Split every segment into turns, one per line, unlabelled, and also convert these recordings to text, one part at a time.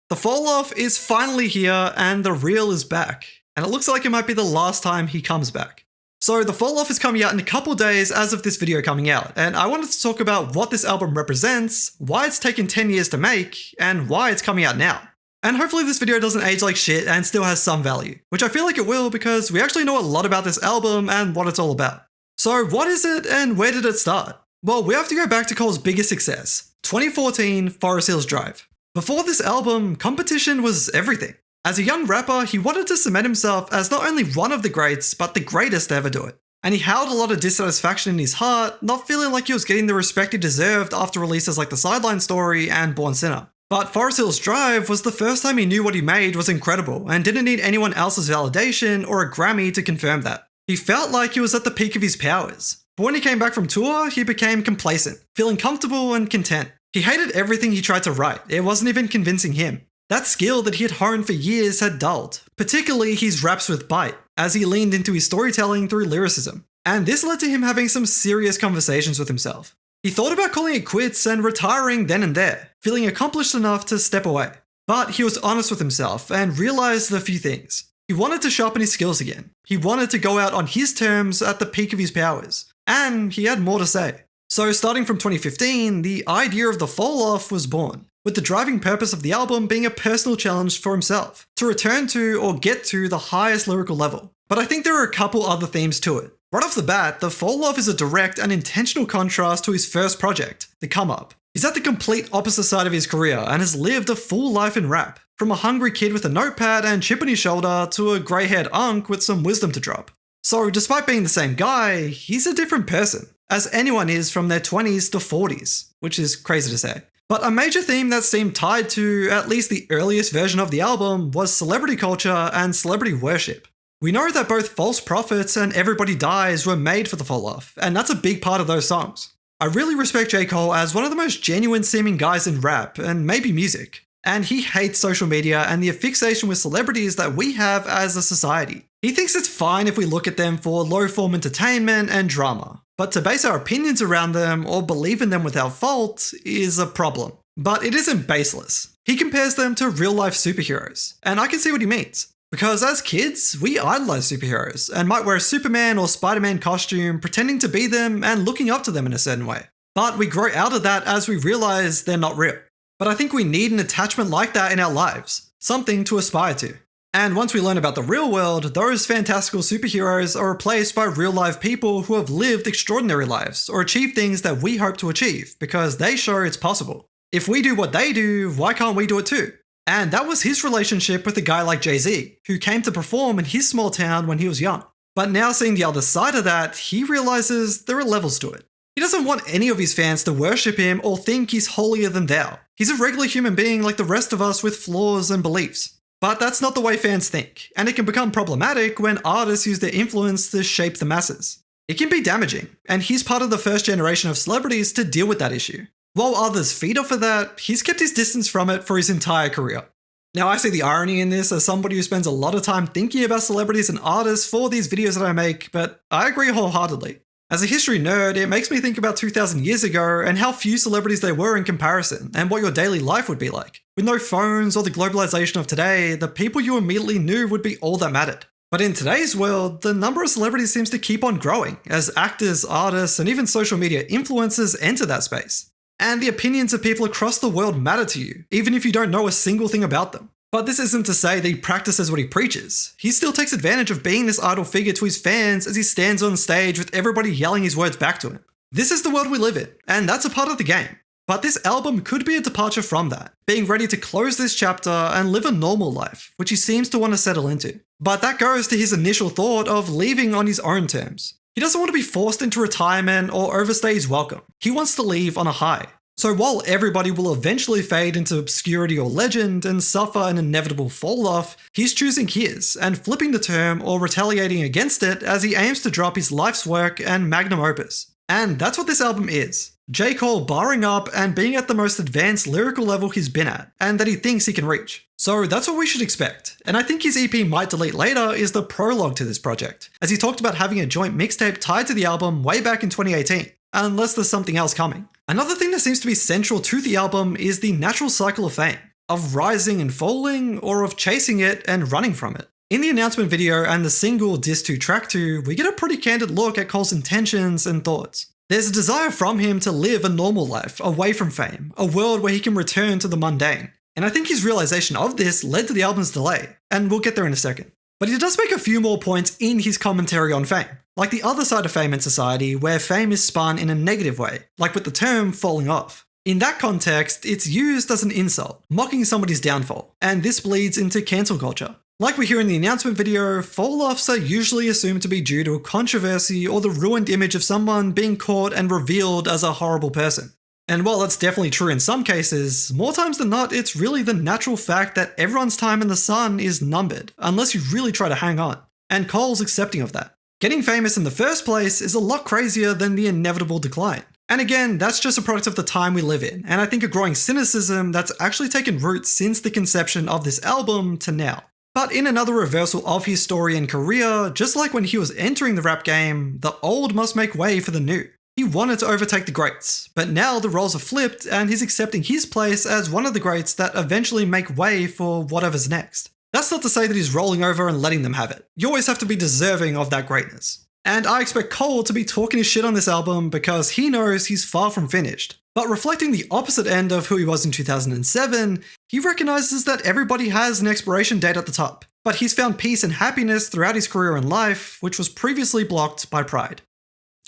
The fall off is finally here and the real is back, and it looks like it might be the last time he comes back. So the fall off is coming out in a couple days as of this video coming out, and I wanted to talk about what this album represents, why it's taken 10 years to make, and why it's coming out now. And hopefully this video doesn't age like shit and still has some value, which I feel like it will because we actually know a lot about this album and what it's all about. So what is it and where did it start? Well, we have to go back to Cole's biggest success, 2014 Forest Hills Drive. Before this album, competition was everything. As a young rapper, he wanted to cement himself as not only one of the greats, but the greatest to ever do it. And he held a lot of dissatisfaction in his heart, not feeling like he was getting the respect he deserved after releases like The Sideline Story and Born Sinner. But Forest Hills Drive was the first time he knew what he made was incredible and didn't need anyone else's validation or a Grammy to confirm that. He felt like he was at the peak of his powers. But when he came back from tour, he became complacent, feeling comfortable and content. He hated everything he tried to write, it wasn't even convincing him. That skill that he had honed for years had dulled, particularly his raps with bite, as he leaned into his storytelling through lyricism. And this led to him having some serious conversations with himself. He thought about calling it quits and retiring then and there, feeling accomplished enough to step away. But he was honest with himself and realized a few things. He wanted to sharpen his skills again. He wanted to go out on his terms at the peak of his powers. And he had more to say. So starting from 2015, the idea of the fall off was born, with the driving purpose of the album being a personal challenge for himself, to return to or get to the highest lyrical level. But I think there are a couple other themes to it. Right off the bat, the fall off is a direct and intentional contrast to his first project, The Come Up. He's at the complete opposite side of his career and has lived a full life in rap, from a hungry kid with a notepad and chip on his shoulder to a grey-haired unk with some wisdom to drop. So despite being the same guy, he's a different person, as anyone is from their 20s to 40s, which is crazy to say. But a major theme that seemed tied to at least the earliest version of the album was celebrity culture and celebrity worship. We know that both False Prophets and Everybody Dies were made for the fall off, and that's a big part of those songs. I really respect J. Cole as one of the most genuine seeming guys in rap, and maybe music. And he hates social media and the fixation with celebrities that we have as a society. He thinks it's fine if we look at them for low-form entertainment and drama, but to base our opinions around them or believe in them without fault is a problem. But it isn't baseless. He compares them to real-life superheroes, and I can see what he means. Because as kids, we idolize superheroes and might wear a Superman or Spider-Man costume pretending to be them and looking up to them in a certain way. But we grow out of that as we realize they're not real. But I think we need an attachment like that in our lives, something to aspire to. And once we learn about the real world, those fantastical superheroes are replaced by real-life people who have lived extraordinary lives or achieved things that we hope to achieve because they show it's possible. If we do what they do, why can't we do it too? And that was his relationship with a guy like Jay-Z, who came to perform in his small town when he was young. But now seeing the other side of that, he realizes there are levels to it. He doesn't want any of his fans to worship him or think he's holier than thou. He's a regular human being like the rest of us with flaws and beliefs. But that's not the way fans think, and it can become problematic when artists use their influence to shape the masses. It can be damaging, and he's part of the first generation of celebrities to deal with that issue. While others feed off of that, he's kept his distance from it for his entire career. Now, I see the irony in this as somebody who spends a lot of time thinking about celebrities and artists for these videos that I make, but I agree wholeheartedly. As a history nerd, it makes me think about 2,000 years ago and how few celebrities there were in comparison, and what your daily life would be like. With no phones or the globalization of today, the people you immediately knew would be all that mattered. But in today's world, the number of celebrities seems to keep on growing, as actors, artists, and even social media influencers enter that space. And the opinions of people across the world matter to you, even if you don't know a single thing about them. But this isn't to say that he practices what he preaches. He still takes advantage of being this idol figure to his fans as he stands on stage with everybody yelling his words back to him. This is the world we live in, and that's a part of the game. But this album could be a departure from that, being ready to close this chapter and live a normal life, which he seems to want to settle into. But that goes to his initial thought of leaving on his own terms. He doesn't want to be forced into retirement or overstay his welcome. He wants to leave on a high. So while everybody will eventually fade into obscurity or legend and suffer an inevitable fall-off, he's choosing his and flipping the term or retaliating against it as he aims to drop his life's work and magnum opus. And that's what this album is. J. Cole barring up and being at the most advanced lyrical level he's been at, and that he thinks he can reach. So that's what we should expect. And I think his EP Might Delete Later is the prologue to this project, as he talked about having a joint mixtape tied to the album way back in 2018, unless there's something else coming. Another thing that seems to be central to the album is the natural cycle of fame. Of rising and falling, or of chasing it and running from it? In the announcement video and the single Diss 2 Track 2, we get a pretty candid look at Cole's intentions and thoughts. There's a desire from him to live a normal life, away from fame, a world where he can return to the mundane. And I think his realization of this led to the album's delay, and we'll get there in a second. But he does make a few more points in his commentary on fame, like the other side of fame in society where fame is spun in a negative way, like with the term falling off. In that context, it's used as an insult, mocking somebody's downfall, and this bleeds into cancel culture. Like we hear in the announcement video, fall-offs are usually assumed to be due to a controversy or the ruined image of someone being caught and revealed as a horrible person. And while that's definitely true in some cases, more times than not, it's really the natural fact that everyone's time in the sun is numbered, unless you really try to hang on. And Cole's accepting of that. Getting famous in the first place is a lot crazier than the inevitable decline. And again, that's just a product of the time we live in, and I think a growing cynicism that's actually taken root since the conception of this album to now. But in another reversal of his story and career, just like when he was entering the rap game, the old must make way for the new. He wanted to overtake the greats, but now the roles are flipped and he's accepting his place as one of the greats that eventually make way for whatever's next. That's not to say that he's rolling over and letting them have it. You always have to be deserving of that greatness. And I expect Cole to be talking his shit on this album because he knows he's far from finished. But reflecting the opposite end of who he was in 2007, he recognizes that everybody has an expiration date at the top. But he's found peace and happiness throughout his career and life, which was previously blocked by pride.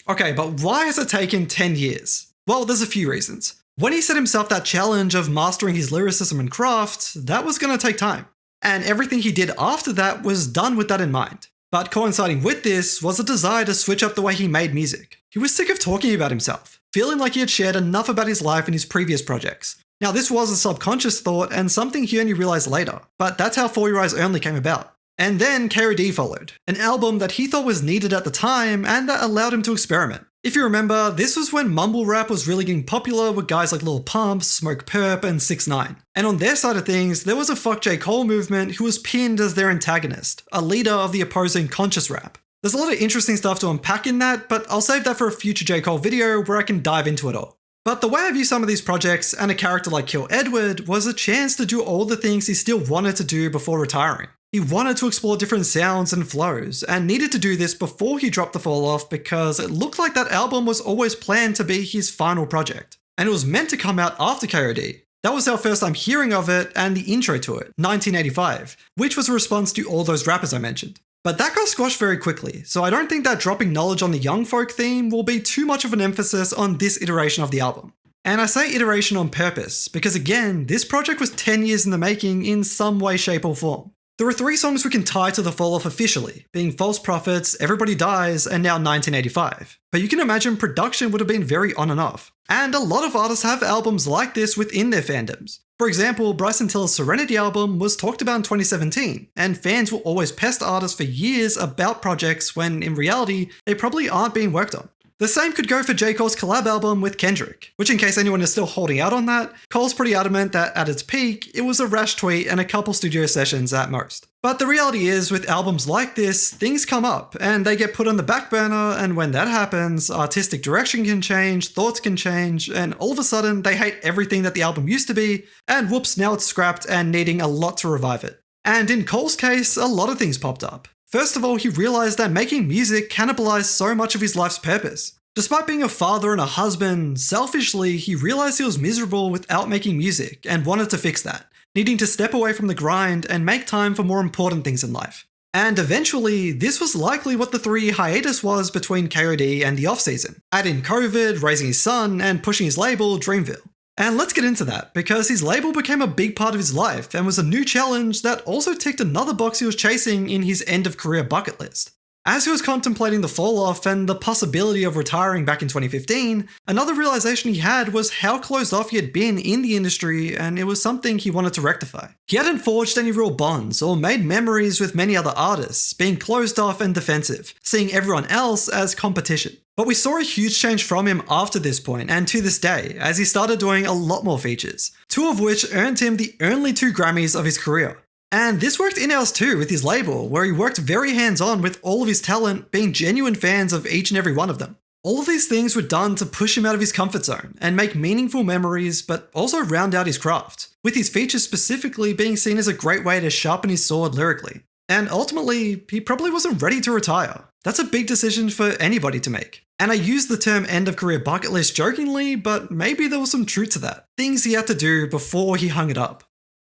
Okay, but why has it taken 10 years? Well, there's a few reasons. When he set himself that challenge of mastering his lyricism and craft, that was going to take time. And everything he did after that was done with that in mind. But coinciding with this was a desire to switch up the way he made music. He was sick of talking about himself, feeling like he had shared enough about his life in his previous projects. Now this was a subconscious thought and something he only realized later, but that's how For Your Eyes Only came about. And then KOD followed, an album that he thought was needed at the time and that allowed him to experiment. If you remember, this was when mumble rap was really getting popular with guys like Lil Pump, Smoke Perp, and 6ix9ine. And on their side of things, there was a Fuck J. Cole movement who was pinned as their antagonist, a leader of the opposing conscious rap. There's a lot of interesting stuff to unpack in that, but I'll save that for a future J. Cole video where I can dive into it all. But the way I view some of these projects and a character like Kill Edward was a chance to do all the things he still wanted to do before retiring. He wanted to explore different sounds and flows, and needed to do this before he dropped The Fall Off because it looked like that album was always planned to be his final project. And it was meant to come out after KOD. That was our first time hearing of it and the intro to it, 1985, which was a response to all those rappers I mentioned. But that got squashed very quickly, so I don't think that dropping knowledge on the young folk theme will be too much of an emphasis on this iteration of the album. And I say iteration on purpose, because again, this project was 10 years in the making in some way, shape or form. There are 3 songs we can tie to The Fall Off officially, being False Prophets, Everybody Dies, and now 1985. But you can imagine production would have been very on and off. And a lot of artists have albums like this within their fandoms. For example, Bryson Tiller's Serenity album was talked about in 2017, and fans will always pest artists for years about projects when, in reality, they probably aren't being worked on. The same could go for J. Cole's collab album with Kendrick, which in case anyone is still holding out on that, Cole's pretty adamant that at its peak, it was a rash tweet and a couple studio sessions at most. But the reality is, with albums like this, things come up, and they get put on the back burner, and when that happens, artistic direction can change, thoughts can change, and all of a sudden, they hate everything that the album used to be, and whoops, now it's scrapped and needing a lot to revive it. And in Cole's case, a lot of things popped up. First of all, he realized that making music cannibalized so much of his life's purpose. Despite being a father and a husband, selfishly, he realized he was miserable without making music and wanted to fix that, needing to step away from the grind and make time for more important things in life. And eventually, this was likely what the 3-year hiatus was between KOD and the off-season. Add in COVID, raising his son, and pushing his label, Dreamville. And let's get into that, because his label became a big part of his life and was a new challenge that also ticked another box he was chasing in his end-of-career bucket list. As he was contemplating the fall-off and the possibility of retiring back in 2015, another realization he had was how closed off he had been in the industry, and it was something he wanted to rectify. He hadn't forged any real bonds or made memories with many other artists, being closed off and defensive, seeing everyone else as competition. But we saw a huge change from him after this point and to this day, as he started doing a lot more features, 2 of which earned him the only 2 Grammys of his career. And this worked in-house too with his label, where he worked very hands-on with all of his talent, being genuine fans of each and every one of them. All of these things were done to push him out of his comfort zone and make meaningful memories, but also round out his craft. with his features specifically being seen as a great way to sharpen his sword lyrically. And ultimately, he probably wasn't ready to retire. That's a big decision for anybody to make. And I use the term end of career bucket list jokingly, but maybe there was some truth to that. Things he had to do before he hung it up.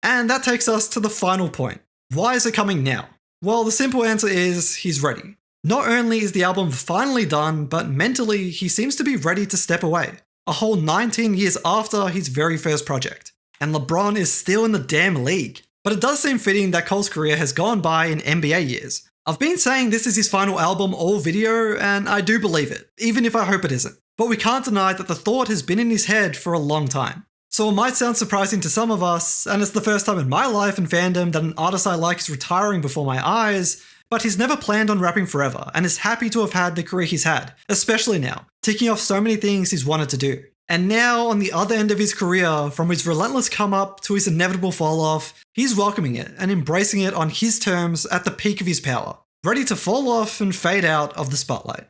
And that takes us to the final point. Why is it coming now? Well, the simple answer is he's ready. Not only is the album finally done, but mentally he seems to be ready to step away. A whole 19 years after his very first project. And LeBron is still in the damn league. But it does seem fitting that Cole's career has gone by in NBA years. I've been saying this is his final album all video, and I do believe it, even if I hope it isn't. But we can't deny that the thought has been in his head for a long time. So it might sound surprising to some of us, and it's the first time in my life and fandom that an artist I like is retiring before my eyes, but he's never planned on rapping forever, and is happy to have had the career he's had, especially now, ticking off so many things he's wanted to do. And now, on the other end of his career, from his relentless come up to his inevitable fall off, he's welcoming it and embracing it on his terms at the peak of his power, ready to fall off and fade out of the spotlight.